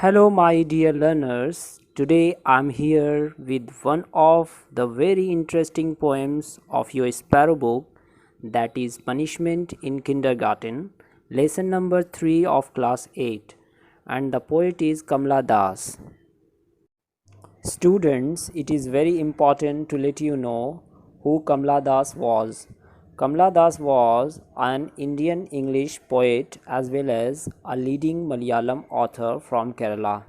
Hello, my dear learners. Today I'm here with one of the very interesting poems of your Sparrow book, that is Punishment in Kindergarten, lesson number 3 of class 8, and the poet is Kamla Das. Students, it is very important to let you know who Kamla Das was. Kamla Das was an Indian English poet as well as a leading Malayalam author from Kerala.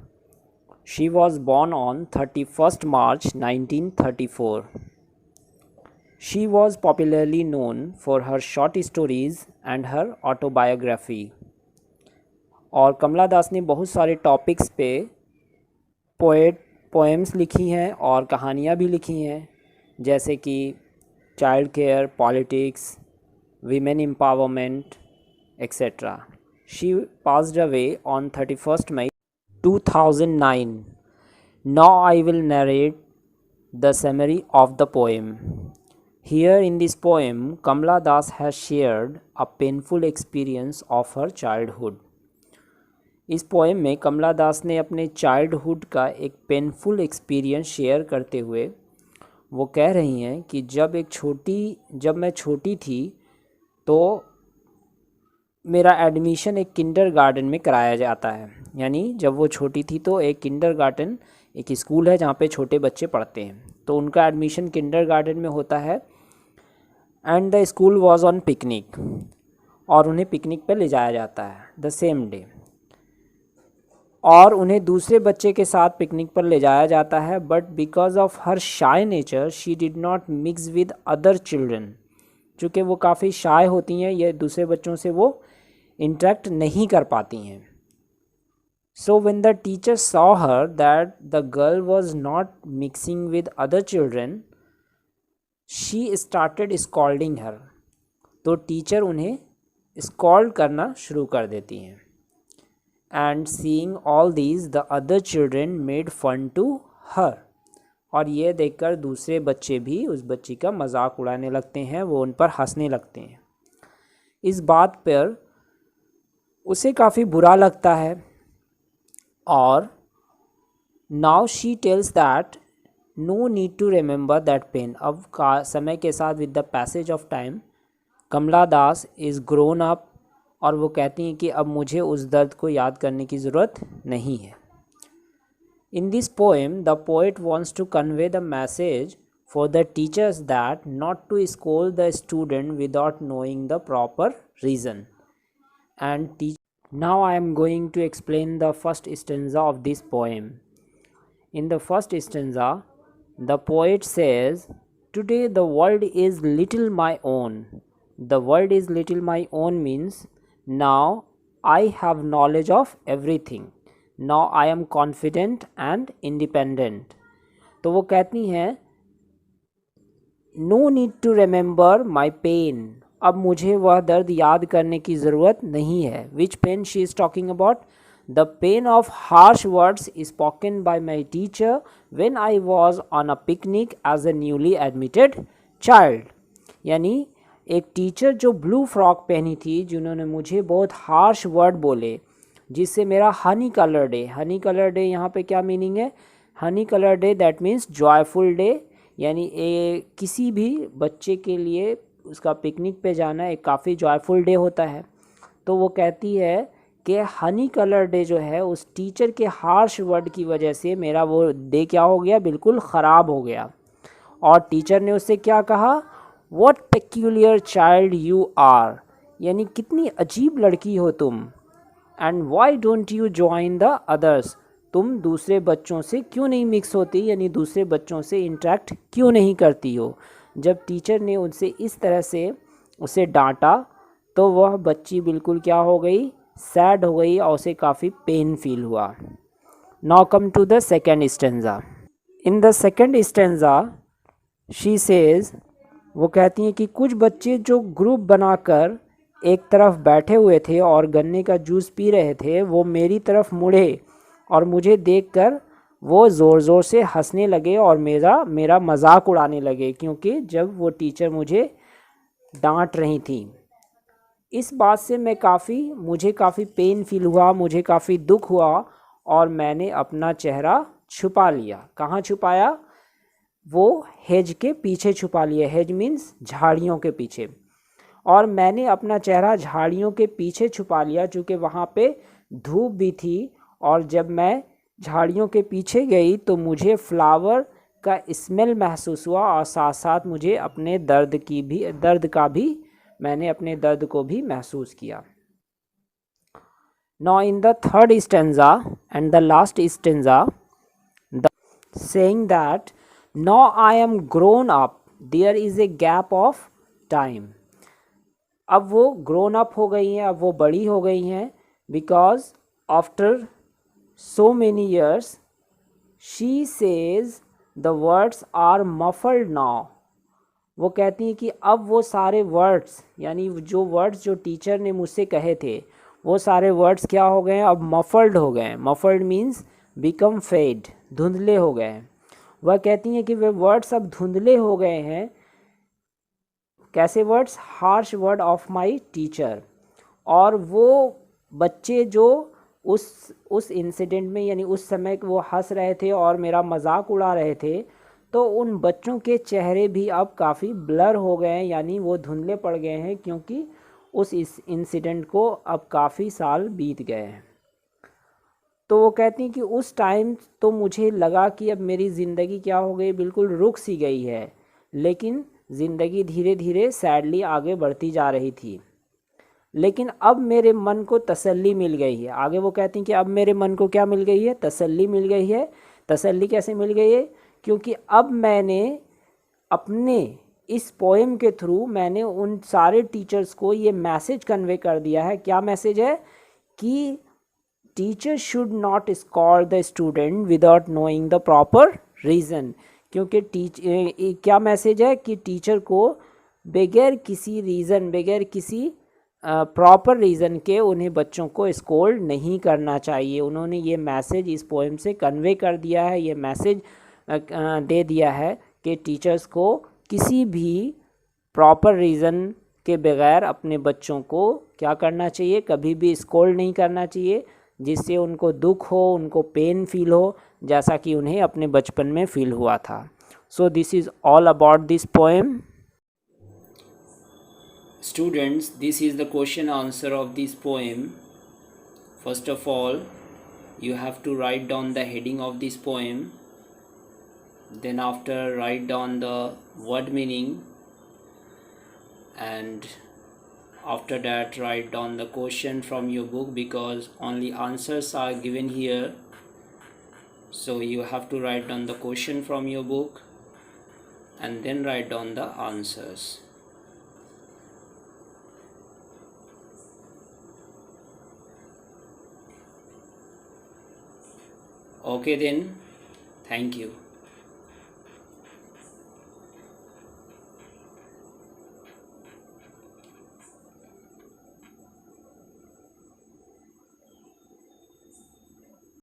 She was born on 31st March 1934. She was popularly known for her short stories and her autobiography. और कमला दास ने बहुत सारे topics पे poems लिखी हैं और कहानियाँ भी लिखी हैं, जैसे कि child care, politics, women empowerment, etcetera. She passed away on 31st May 2009. Now I will narrate the summary of the poem. Here in this poem, Kamla Das has shared a painful experience of her childhood. इस poem में कमला दास ने अपने childhood का एक painful experience share करते हुए वो कह रही हैं कि जब मैं छोटी थी तो मेरा एडमिशन एक किंडरगार्टन में कराया जाता है. यानी जब वो छोटी थी तो एक किंडरगार्टन एक स्कूल है जहाँ पे छोटे बच्चे पढ़ते हैं, तो उनका एडमिशन किंडरगार्टन में होता है. And the school was on picnic, और उन्हें पिकनिक पे ले जाया जाता है द सेम डे, और उन्हें दूसरे बच्चे के साथ पिकनिक पर ले जाया जाता है. But because of her shy nature she did not mix with other children. चूँकि वो काफ़ी शाय होती हैं, ये दूसरे बच्चों से वो इंटरेक्ट नहीं कर पाती हैं. So when the teacher saw her that the girl was not mixing with other children, she started scolding her. तो टीचर उन्हें स्कॉल्ड करना शुरू कर देती हैं. And seeing all these the other children made fun to her. और ये देखकर दूसरे बच्चे भी उस बच्ची का मजाक उड़ाने लगते हैं, वो उन पर हंसने लगते हैं. इस बात पर उसे काफ़ी बुरा लगता है. और now she tells that no need to remember that pain. अब समय के साथ with the passage of time Kamala Das is grown up, और वो कहती हैं कि अब मुझे उस दर्द को याद करने की ज़रूरत नहीं है. In this poem, the poet wants to convey the message for the teachers that not to scold the student without knowing the proper reason. Now I am going to explain the first stanza of this poem. In the first stanza, the poet says, "Today the world is little my own." The world is little my own means now I have knowledge of everything. Now I am confident and independent. तो वो कहती हैं no need to remember my pain. अब मुझे वह दर्द याद करने की ज़रूरत नहीं है. Which pain she is talking about? The pain of harsh words spoken by my teacher when I was on a picnic as a newly admitted child. यानी एक टीचर जो ब्लू फ्रॉक पहनी थी, जिन्होंने मुझे बहुत हार्श वर्ड बोले, जिससे मेरा हनी कलर डे यहाँ पे क्या मीनिंग है? Honey colour day that means joyful day. यानी किसी भी बच्चे के लिए उसका पिकनिक पे जाना एक काफ़ी जॉयफुल डे होता है. तो वो कहती है कि हनी कलर डे जो है उस टीचर के हार्श वर्ड की वजह से मेरा वो डे क्या हो गया, बिल्कुल ख़राब हो गया. और टीचर ने उससे क्या कहा? What peculiar child you are. यानी कितनी अजीब लड़की हो तुम. And why don't you join the others. तुम दूसरे बच्चों से क्यों नहीं मिक्स होती, यानी दूसरे बच्चों से इंटरेक्ट क्यों नहीं करती हो. जब टीचर ने उनसे इस तरह से उसे डांटा तो वह बच्ची बिल्कुल क्या हो गई, सैड हो गई, और उसे काफ़ी पेन फील हुआ. Now come to the second stanza. In the second stanza she says, वो कहती हैं कि कुछ बच्चे जो ग्रुप बनाकर एक तरफ बैठे हुए थे और गन्ने का जूस पी रहे थे, वो मेरी तरफ मुड़े और मुझे देखकर वो ज़ोर ज़ोर से हंसने लगे और मेरा मजाक उड़ाने लगे, क्योंकि जब वो टीचर मुझे डांट रही थी. इस बात से मुझे काफ़ी पेन फील हुआ, मुझे काफ़ी दुख हुआ, और मैंने अपना चेहरा छुपा लिया। कहाँ छुपाया? वो हेज के पीछे छुपा लिया। हेज मीन्स झाड़ियों के पीछे। और मैंने अपना चेहरा झाड़ियों के पीछे छुपा लिया, चूँकि वहाँ पे धूप भी थी, और जब मैं झाड़ियों के पीछे गई तो मुझे फ्लावर का स्मेल महसूस हुआ, और साथ साथ मुझे अपने मैंने अपने दर्द को भी महसूस किया। Now in the third stanza and the last stanza, the saying that now I am grown up, there is a gap of time. अब वो ग्रोन अप हो गई हैं, अब वो बड़ी हो गई हैं, because after so many years she says the words are muffled now. वो कहती हैं कि अब वो सारे वर्ड्स, यानी जो वर्ड्स जो टीचर ने मुझसे कहे थे, वो सारे वर्ड्स क्या हो गए हैं? अब मफल्ड हो गए हैं। मफल्ड मीन्स बिकम फेड, धुंधले हो गए हैं। वह कहती हैं कि वे वर्ड्स अब धुंधले हो गए हैं। कैसे words? Harsh word of my teacher. और वो बच्चे जो उस इंसिडेंट में, यानी उस समय वो हंस रहे थे और मेरा मजाक उड़ा रहे थे, तो उन बच्चों के चेहरे भी अब काफ़ी ब्लर हो गए हैं, यानी वो धुंधले पड़ गए हैं, क्योंकि उस इंसिडेंट को अब काफ़ी साल बीत गए हैं। तो वो कहती हैं कि उस टाइम तो मुझे लगा कि अब मेरी ज़िंदगी क्या हो गई, बिल्कुल रुक सी गई है, लेकिन ज़िंदगी धीरे धीरे सैडली आगे बढ़ती जा रही थी। लेकिन अब मेरे मन को तसल्ली मिल गई है। आगे वो कहती हैं कि अब मेरे मन को क्या मिल गई है? तसल्ली मिल गई है। तसल्ली कैसे मिल गई है? क्योंकि अब मैंने अपने इस पोएम के थ्रू मैंने उन सारे टीचर्स को ये मैसेज कन्वे कर दिया है। क्या मैसेज है? कि teacher should not scold the student without knowing the proper reason. क्योंकि क्या मैसेज है? कि टीचर को बगैर किसी रीज़न, बगैर किसी प्रॉपर रीज़न के उन्हें बच्चों को स्कोल्ड नहीं करना चाहिए। उन्होंने ये मैसेज इस पोएम से कन्वे कर दिया है, ये मैसेज दे दिया है कि टीचर्स को किसी भी प्रॉपर रीज़न के बगैर अपने बच्चों को क्या करना चाहिए? कभी भी स्कोल्ड नहीं करना चाहिए, जिससे उनको दुख हो, उनको पेन फील हो, जैसा कि उन्हें अपने बचपन में फील हुआ था। So this is all about this poem. Students, this is the question answer of this poem. First of all, you have to write down the heading of this poem. Then after, write down the word meaning, and after that write down the question from your book, because only answers are given here. So you have to write down the question from your book and then write down the answers. Okay then, thank you.